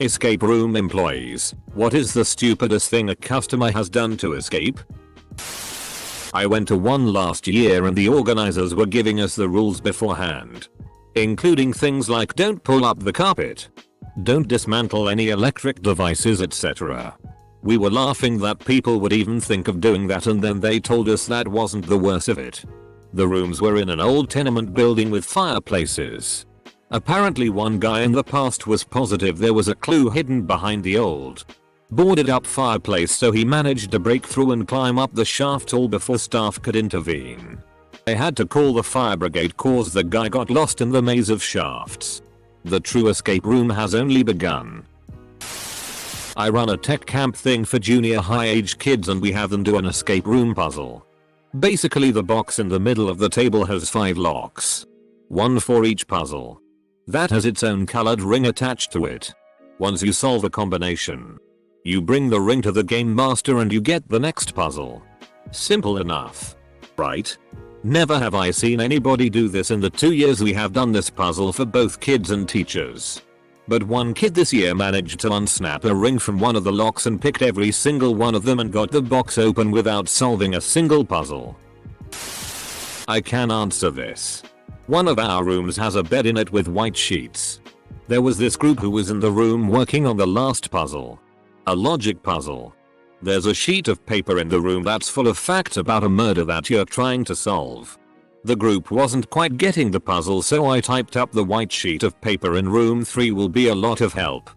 Escape room employees, what is the stupidest thing a customer has done to escape? I went to one last year and the organizers were giving us the rules beforehand. Including things like don't pull up the carpet, don't dismantle any electric devices, etc. We were laughing that people would even think of doing that, and then they told us that wasn't the worst of it. The rooms were in an old tenement building with fireplaces. Apparently one guy in the past was positive there was a clue hidden behind the old boarded up fireplace, so he managed to break through and climb up the shaft all before staff could intervene. They had to call the fire brigade cause the guy got lost in the maze of shafts. The true escape room has only begun. I run a tech camp thing for junior high age kids and we have them do an escape room puzzle. Basically the box in the middle of the table has 5 locks. One for each puzzle. That has its own colored ring attached to it. Once you solve a combination, you bring the ring to the game master and you get the next puzzle. Simple enough, right? Never have I seen anybody do this in the 2 years we have done this puzzle for both kids and teachers. But one kid this year managed to unsnap a ring from one of the locks and picked every single one of them and got the box open without solving a single puzzle. I can answer this. One of our rooms has a bed in it with white sheets. There was this group who was in the room working on the last puzzle. A logic puzzle. There's a sheet of paper in the room that's full of facts about a murder that you're trying to solve. The group wasn't quite getting the puzzle, so I typed up the white sheet of paper in room 3 will be a lot of help.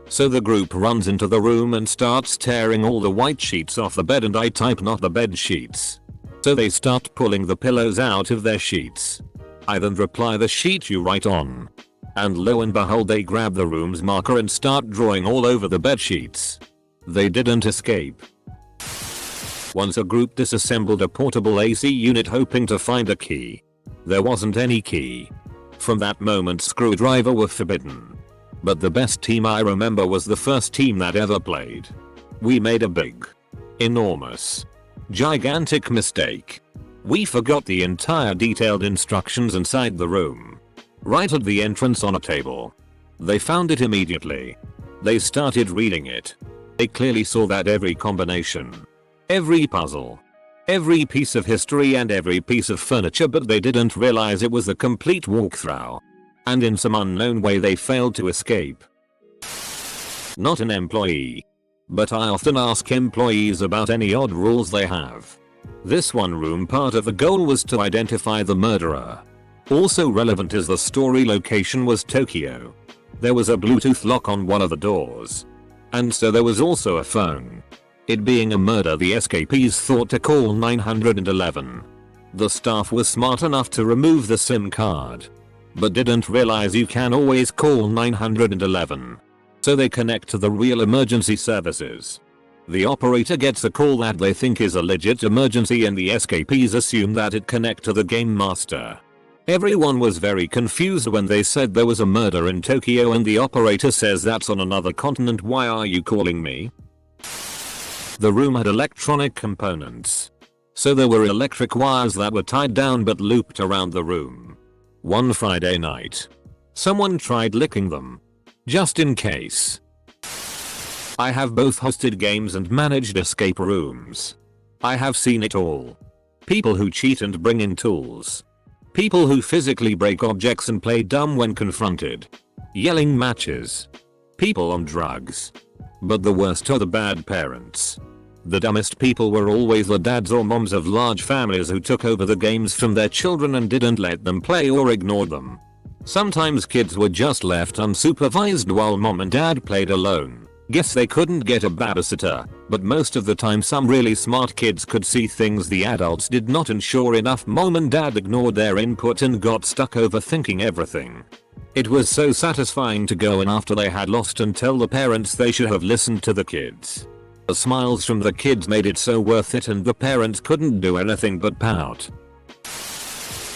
So the group runs into the room and starts tearing all the white sheets off the bed, and I type not the bed sheets. So they start pulling the pillows out of their sheets. I then reply the sheet you write on. And lo and behold, they grab the room's marker and start drawing all over the bed sheets. They didn't escape. Once a group disassembled a portable AC unit hoping to find a key. There wasn't any key. From that moment screwdriver were forbidden. But the best team I remember was the first team that ever played. We made a big, enormous, gigantic mistake. We forgot the entire detailed instructions inside the room. Right at the entrance on a table. They found it immediately. They started reading it. They clearly saw that every combination, every puzzle, every piece of history and every piece of furniture, but they didn't realize it was a complete walkthrough. And in some unknown way they failed to escape. Not an employee. But I often ask employees about any odd rules they have. This one room, part of the goal was to identify the murderer. Also relevant is the story location was Tokyo. There was a Bluetooth lock on one of the doors. And so there was also a phone. It being a murder, the escapees thought to call 911. The staff was smart enough to remove the SIM card. But didn't realize you can always call 911. So they connect to the real emergency services. The operator gets a call that they think is a legit emergency and the escapees assume that it connect to the game master. Everyone was very confused when they said there was a murder in Tokyo and the operator says that's on another continent. Why are you calling me? The room had electronic components. So there were electric wires that were tied down but looped around the room. One Friday night, someone tried licking them. Just in case. I have both hosted games and managed escape rooms. I have seen it all. People who cheat and bring in tools. People who physically break objects and play dumb when confronted. Yelling matches. People on drugs. But the worst are the bad parents. The dumbest people were always the dads or moms of large families who took over the games from their children and didn't let them play or ignored them. Sometimes kids were just left unsupervised while mom and dad played alone. Guess they couldn't get a babysitter, but most of the time some really smart kids could see things the adults did not, and sure enough mom and dad ignored their input and got stuck overthinking everything. It was so satisfying to go in after they had lost and tell the parents they should have listened to the kids. The smiles from the kids made it so worth it, and the parents couldn't do anything but pout.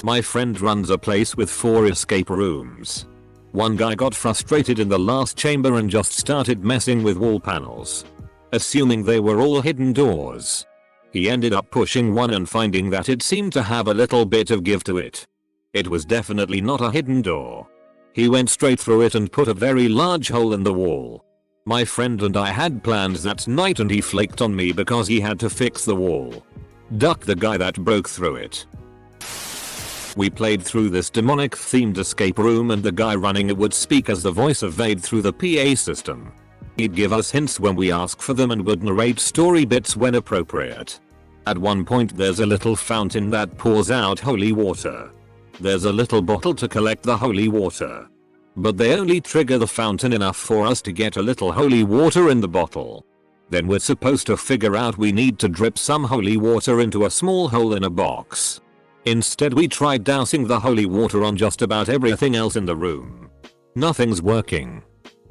My friend runs a place with 4 escape rooms. One guy got frustrated in the last chamber and just started messing with wall panels. Assuming they were all hidden doors. He ended up pushing one and finding that it seemed to have a little bit of give to it. It was definitely not a hidden door. He went straight through it and put a very large hole in the wall. My friend and I had plans that night and he flaked on me because he had to fix the wall. Duck the guy that broke through it. We played through this demonic themed escape room and the guy running it would speak as the voice of Vade through the PA system. He'd give us hints when we ask for them and would narrate story bits when appropriate. At one point there's a little fountain that pours out holy water. There's a little bottle to collect the holy water. But they only trigger the fountain enough for us to get a little holy water in the bottle. Then we're supposed to figure out we need to drip some holy water into a small hole in a box. Instead we tried dousing the holy water on just about everything else in the room. Nothing's working.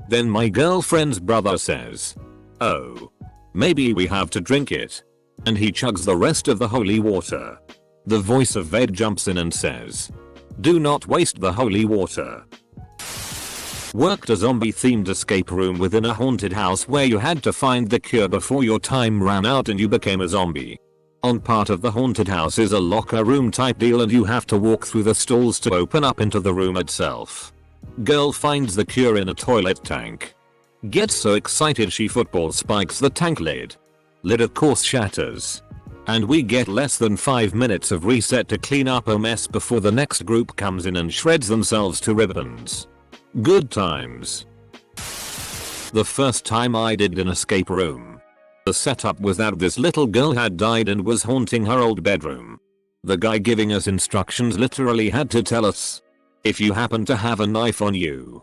Then my girlfriend's brother says, "Oh, maybe we have to drink it." And he chugs the rest of the holy water. The voice of Vade jumps in and says, "Do not waste the holy water." Worked a zombie themed escape room within a haunted house where you had to find the cure before your time ran out and you became a zombie. On part of the haunted house is a locker room type deal and you have to walk through the stalls to open up into the room itself. Girl finds the cure in a toilet tank. Gets so excited she football spikes the tank lid. Lid of course shatters. And we get less than 5 minutes of reset to clean up a mess before the next group comes in and shreds themselves to ribbons. Good times. The first time I did an escape room. The setup was that this little girl had died and was haunting her old bedroom. The guy giving us instructions literally had to tell us, "If you happen to have a knife on you,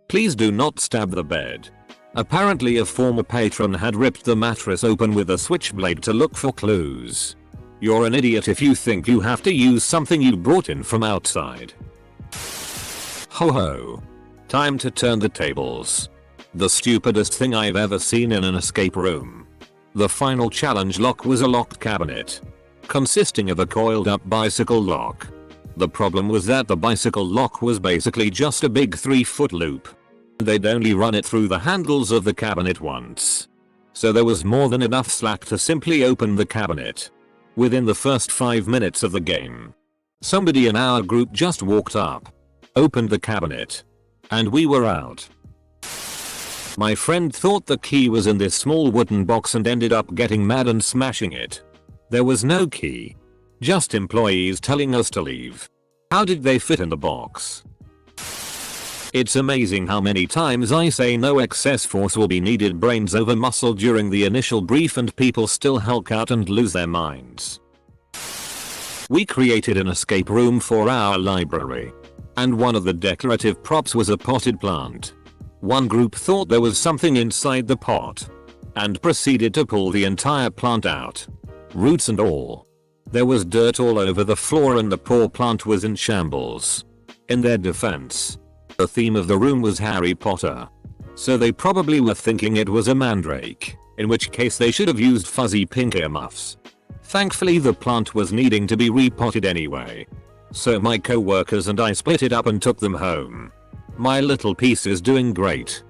please do not stab the bed." Apparently a former patron had ripped the mattress open with a switchblade to look for clues. You're an idiot if you think you have to use something you brought in from outside. Ho ho. Time to turn the tables. The stupidest thing I've ever seen in an escape room. The final challenge lock was a locked cabinet, consisting of a coiled up bicycle lock. The problem was that the bicycle lock was basically just a big 3-foot loop. They'd only run it through the handles of the cabinet once. So there was more than enough slack to simply open the cabinet. Within the first 5 minutes of the game, somebody in our group just walked up, opened the cabinet, and we were out. My friend thought the key was in this small wooden box and ended up getting mad and smashing it. There was no key. Just employees telling us to leave. How did they fit in the box? It's amazing how many times I say no, excess force will be needed, brains over muscle during the initial brief, and people still hulk out and lose their minds. We created an escape room for our library. And one of the decorative props was a potted plant. One group thought there was something inside the pot and proceeded to pull the entire plant out, roots and all. There was dirt all over the floor and the poor plant was in shambles. In their defense, the theme of the room was Harry Potter. So they probably were thinking it was a mandrake, in which case they should have used fuzzy pink earmuffs. Thankfully the plant was needing to be repotted anyway. So my co-workers and I split it up and took them home. My little piece is doing great.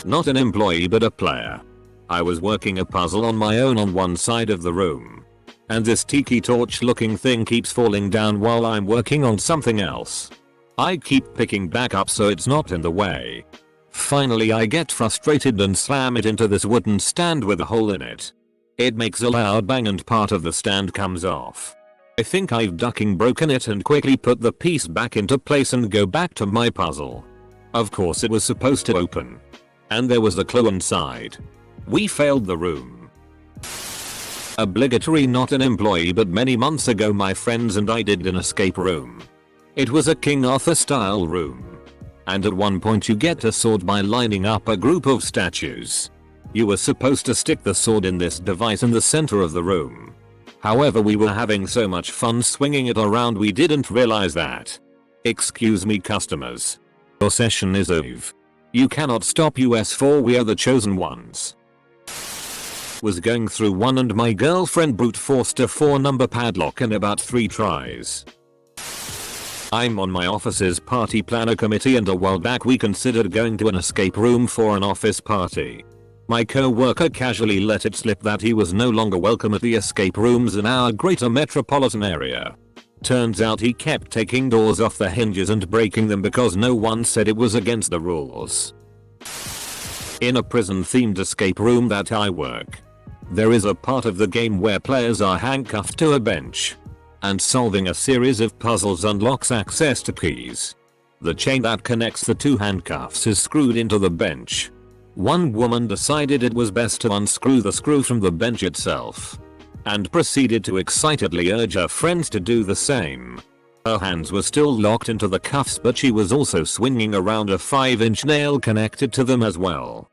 Not an employee but a player. I was working a puzzle on my own on one side of the room. And this tiki torch looking thing keeps falling down while I'm working on something else. I keep picking back up so it's not in the way. Finally I get frustrated and slam it into this wooden stand with a hole in it. It makes a loud bang and part of the stand comes off. I think I've ducking broken it and quickly put the piece back into place and go back to my puzzle. Of course it was supposed to open. And there was the clue inside. We failed the room. Obligatory, not an employee, but many months ago my friends and I did an escape room. It was a King Arthur style room. And at one point you get a sword by lining up a group of statues. You were supposed to stick the sword in this device in the center of the room. However, we were having so much fun swinging it around we didn't realize that. Excuse me customers. Your session is over. You cannot stop us, for we are the chosen ones. Was going through one and my girlfriend brute forced a 4-number padlock in about 3 tries. I'm on my office's party planner committee and a while back we considered going to an escape room for an office party. My co-worker casually let it slip that he was no longer welcome at the escape rooms in our greater metropolitan area. Turns out he kept taking doors off the hinges and breaking them because no one said it was against the rules. In a prison themed escape room that I work, there is a part of the game where players are handcuffed to a bench, and solving a series of puzzles unlocks access to keys. The chain that connects the two handcuffs is screwed into the bench. One woman decided it was best to unscrew the screw from the bench itself, and proceeded to excitedly urge her friends to do the same. Her hands were still locked into the cuffs, but she was also swinging around a 5-inch nail connected to them as well.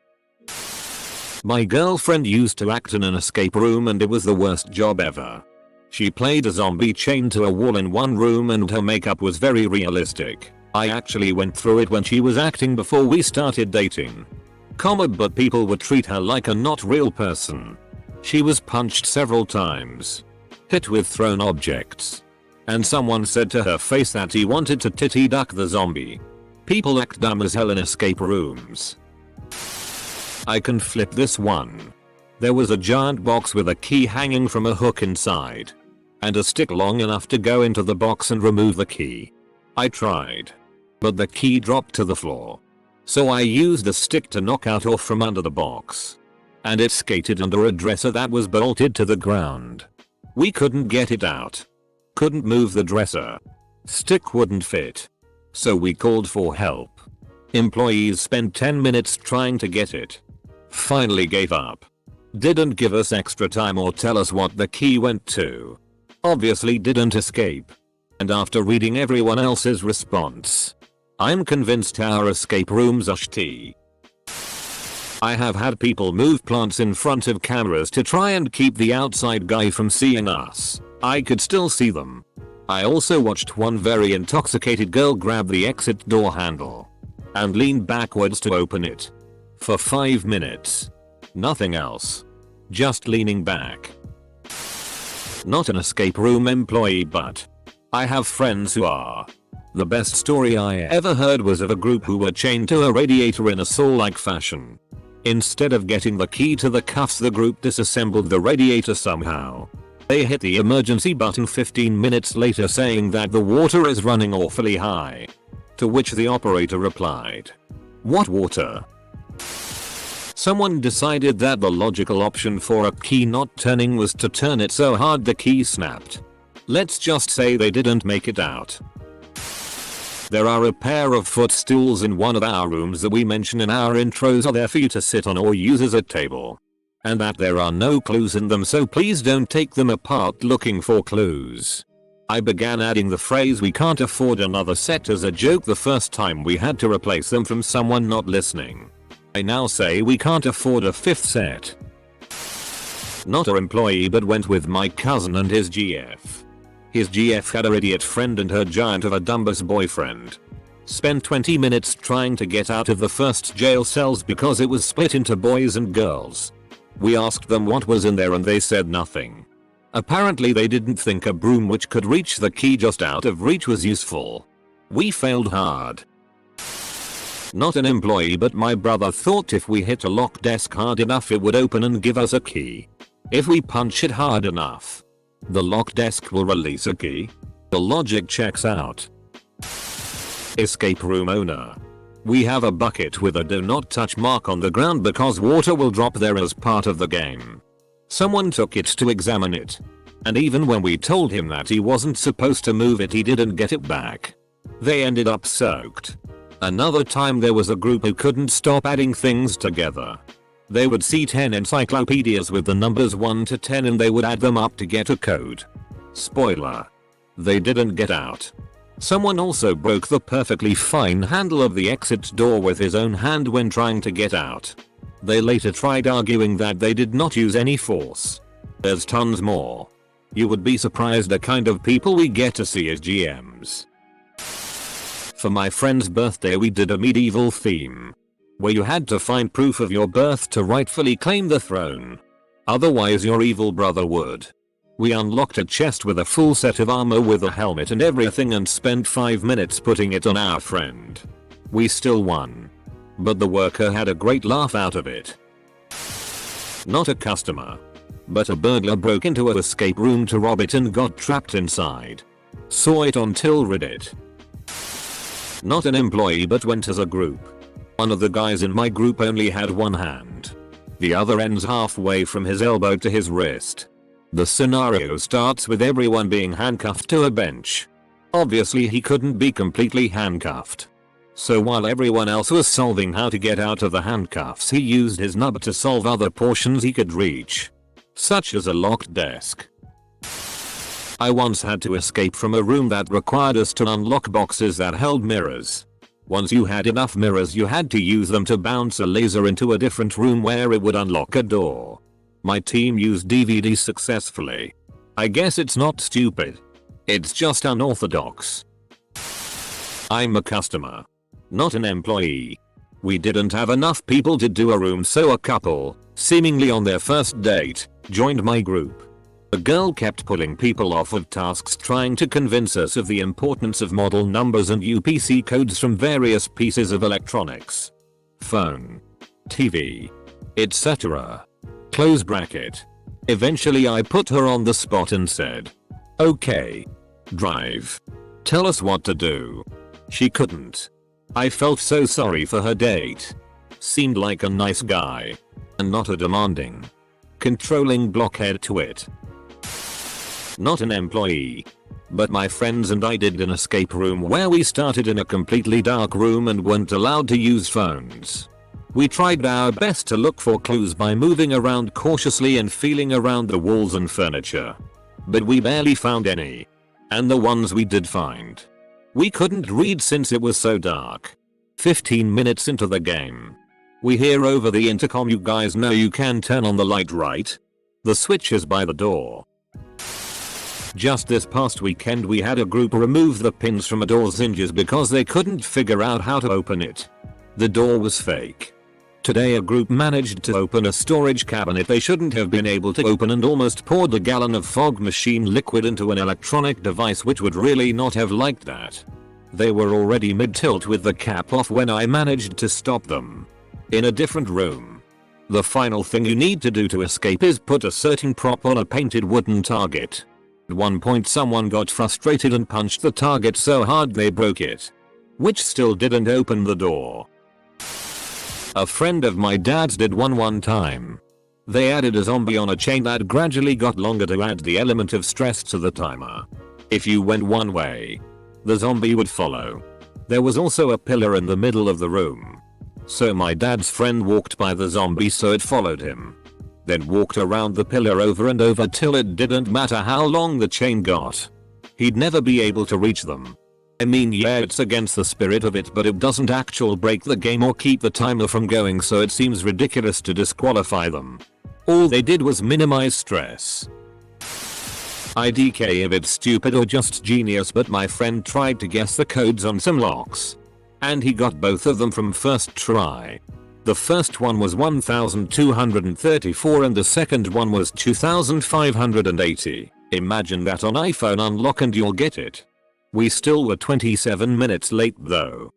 My girlfriend used to act in an escape room and it was the worst job ever. She played a zombie chained to a wall in one room and her makeup was very realistic. I actually went through it when she was acting before we started dating. But people would treat her like a not real person. She was punched several times, hit with thrown objects, and someone said to her face that he wanted to titty duck the zombie. People act dumb as hell in escape rooms. I can flip this one. There was a giant box with a key hanging from a hook inside, and a stick long enough to go into the box and remove the key. I tried, but the key dropped to the floor. So I used a stick to knock out off from under the box, and it skated under a dresser that was bolted to the ground. We couldn't get it out. Couldn't move the dresser. Stick wouldn't fit. So we called for help. Employees spent 10 minutes trying to get it. Finally gave up. Didn't give us extra time or tell us what the key went to. Obviously didn't escape. And after reading everyone else's response, I'm convinced our escape rooms are shitty. I have had people move plants in front of cameras to try and keep the outside guy from seeing us. I could still see them. I also watched one very intoxicated girl grab the exit door handle and lean backwards to open it. For 5 minutes. Nothing else. Just leaning back. Not an escape room employee, but I have friends who are. The best story I ever heard was of a group who were chained to a radiator in a saw-like fashion. Instead of getting the key to the cuffs, the group disassembled the radiator somehow. They hit the emergency button 15 minutes later saying that the water is running awfully high. To which the operator replied, "What water?" Someone decided that the logical option for a key not turning was to turn it so hard the key snapped. Let's just say they didn't make it out. There are a pair of footstools in one of our rooms that we mention in our intros are there for you to sit on or use as a table. And that there are no clues in them, so please don't take them apart looking for clues. I began adding the phrase "we can't afford another set" as a joke the first time we had to replace them from someone not listening. I now say we can't afford a 5th set. Not an employee, but went with my cousin and his GF. His GF had an idiot friend and her giant of a dumbass boyfriend. Spent 20 minutes trying to get out of the first jail cells because it was split into boys and girls. We asked them what was in there and they said nothing. Apparently they didn't think a broom which could reach the key just out of reach was useful. We failed hard. Not an employee, but my brother thought if we hit a lock desk hard enough it would open and give us a key. If we punch it hard enough, the lock desk will release a key. The logic checks out. Escape room owner. We have a bucket with a "do not touch" mark on the ground because water will drop there as part of the game. Someone took it to examine it, and even when we told him that he wasn't supposed to move it, he didn't get it back. They ended up soaked. Another time there was a group who couldn't stop adding things together. They would see 10 encyclopedias with the numbers 1 to 10 and they would add them up to get a code. Spoiler. They didn't get out. Someone also broke the perfectly fine handle of the exit door with his own hand when trying to get out. They later tried arguing that they did not use any force. There's tons more. You would be surprised the kind of people we get to see as GMs. For my friend's birthday we did a medieval theme, where you had to find proof of your birth to rightfully claim the throne. Otherwise your evil brother would. We unlocked a chest with a full set of armor with a helmet and everything and spent 5 minutes putting it on our friend. We still won. But the worker had a great laugh out of it. Not a customer, but a burglar broke into an escape room to rob it and got trapped inside. Saw it on till Reddit. Not an employee, but went as a group. One of the guys in my group only had one hand. The other ends halfway from his elbow to his wrist. The scenario starts with everyone being handcuffed to a bench. Obviously he couldn't be completely handcuffed. So while everyone else was solving how to get out of the handcuffs, he used his nub to solve other portions he could reach, such as a locked desk. I once had to escape from a room that required us to unlock boxes that held mirrors. Once you had enough mirrors, you had to use them to bounce a laser into a different room where it would unlock a door. My team used DVDs successfully. I guess it's not stupid. It's just unorthodox. I'm a customer, not an employee. We didn't have enough people to do a room, so a couple, seemingly on their first date, joined my group. The girl kept pulling people off of tasks, trying to convince us of the importance of model numbers and UPC codes from various pieces of electronics. Phone, TV, etc. Close bracket. Eventually I put her on the spot and said, "Okay. Drive. Tell us what to do." She couldn't. I felt so sorry for her date. Seemed like a nice guy. And not a demanding, controlling blockhead twit. Not an employee. But my friends and I did an escape room where we started in a completely dark room and weren't allowed to use phones. We tried our best to look for clues by moving around cautiously and feeling around the walls and furniture. But we barely found any. And the ones we did find, we couldn't read since it was so dark. 15 minutes into the game, we hear over the intercom, "You guys know you can turn on the light, right? The switch is by the door." Just this past weekend we had a group remove the pins from a door's hinges because they couldn't figure out how to open it. The door was fake. Today a group managed to open a storage cabinet they shouldn't have been able to open and almost poured a gallon of fog machine liquid into an electronic device which would really not have liked that. They were already mid-tilt with the cap off when I managed to stop them. In a different room. The final thing you need to do to escape is put a certain prop on a painted wooden target. At one point someone got frustrated and punched the target so hard they broke it, which still didn't open the door. A friend of my dad's did one time. They added a zombie on a chain that gradually got longer to add the element of stress to the timer. If you went one way, the zombie would follow. There was also a pillar in the middle of the room. So my dad's friend walked by the zombie so it followed him. Then walked around the pillar over and over till it didn't matter how long the chain got. He'd never be able to reach them. I mean, yeah, it's against the spirit of it, but it doesn't actually break the game or keep the timer from going, so it seems ridiculous to disqualify them. All they did was minimize stress. IDK if it's stupid or just genius, but my friend tried to guess the codes on some locks. And he got both of them from first try. The first one was 1234 and the second one was 2580. Imagine that on iPhone unlock and you'll get it. We still were 27 minutes late though.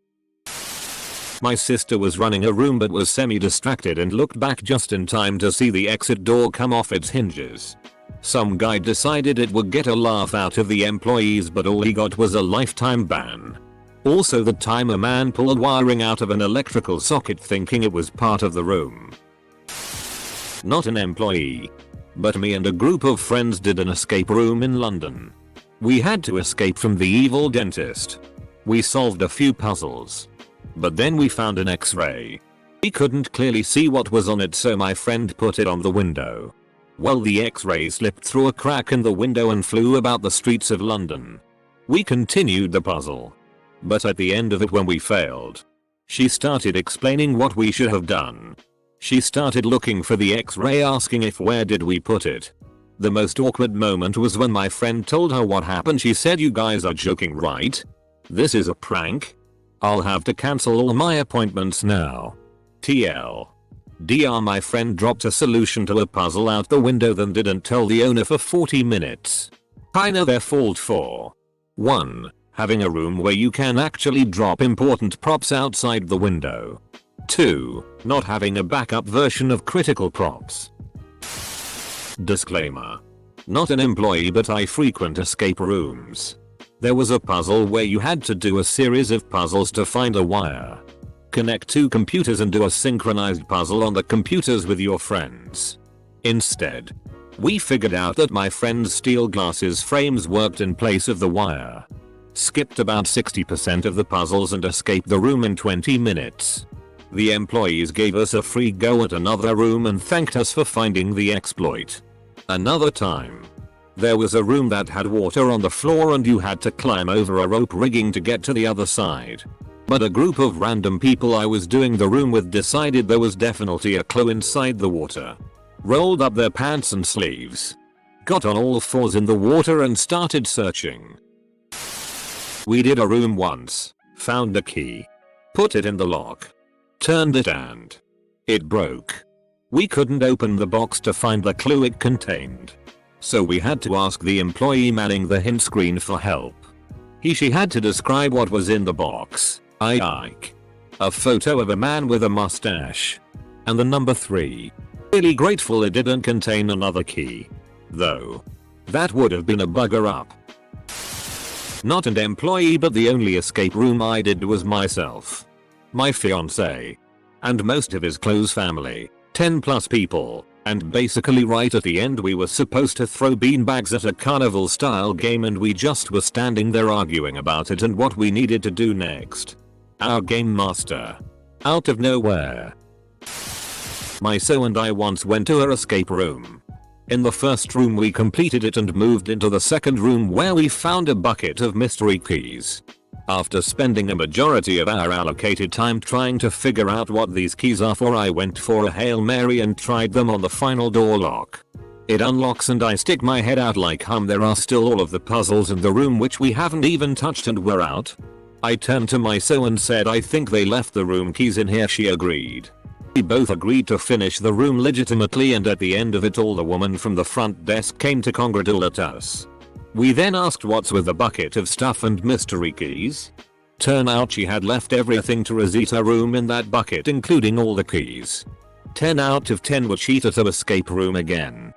My sister was running a room but was semi-distracted and looked back just in time to see the exit door come off its hinges. Some guy decided it would get a laugh out of the employees, but all he got was a lifetime ban. Also, the timer man pulled wiring out of an electrical socket thinking it was part of the room. Not an employee. But me and a group of friends did an escape room in London. We had to escape from the evil dentist. We solved a few puzzles. But then we found an X-ray. We couldn't clearly see what was on it, so my friend put it on the window. Well, the X-ray slipped through a crack in the window and flew about the streets of London. We continued the puzzle. But at the end of it, when we failed, she started explaining what we should have done. She started looking for the X-ray, asking if where did we put it. The most awkward moment was when my friend told her what happened. She said, "You guys are joking, right? This is a prank? I'll have to cancel all my appointments now." TL. DR. My friend dropped a solution to a puzzle out the window, then didn't tell the owner for 40 minutes. Kinda their fault for 1. Having a room where you can actually drop important props outside the window. 2. Not having a backup version of critical props. Disclaimer. Not an employee, but I frequent escape rooms. There was a puzzle where you had to do a series of puzzles to find a wire. connect two computers and do a synchronized puzzle on the computers with your friends. Instead, we figured out that my friend's steel glasses frames worked in place of the wire. Skipped about 60% of the puzzles and escaped the room in 20 minutes. The employees gave us a free go at another room and thanked us for finding the exploit. Another time, there was a room that had water on the floor and you had to climb over a rope rigging to get to the other side. But a group of random people I was doing the room with decided there was definitely a clue inside the water. Rolled up their pants and sleeves, got on all fours in the water and started searching. We did a room once, found a key, put it in the lock, turned it and it broke. We couldn't open the box to find the clue it contained. So we had to ask the employee manning the hint screen for help. She had to describe what was in the box. A photo of a man with a mustache. And the number 3. Really grateful it didn't contain another key. Though. That would have been a bugger up. Not an employee, but the only escape room I did was myself, my fiance, and most of his close family. 10 plus people. And basically right at the end we were supposed to throw beanbags at a carnival style game and we just were standing there arguing about it and what we needed to do next. Our game master. Out of nowhere. My so and I once went to her escape room. In the first room we completed it and moved into the second room where we found a bucket of mystery keys. After spending a majority of our allocated time trying to figure out what these keys are for, I went for a Hail Mary and tried them on the final door lock. It unlocks and I stick my head out like there are still all of the puzzles in the room which we haven't even touched and we're out. I turned to my so and said I think they left the room keys in here. She agreed. We both agreed to finish the room legitimately and at the end of it all the woman from the front desk came to congratulate us. We then asked what's with the bucket of stuff and mystery keys. Turn out she had left everything to Rosita room in that bucket including all the keys. 10 out of 10 would cheat at her escape room again.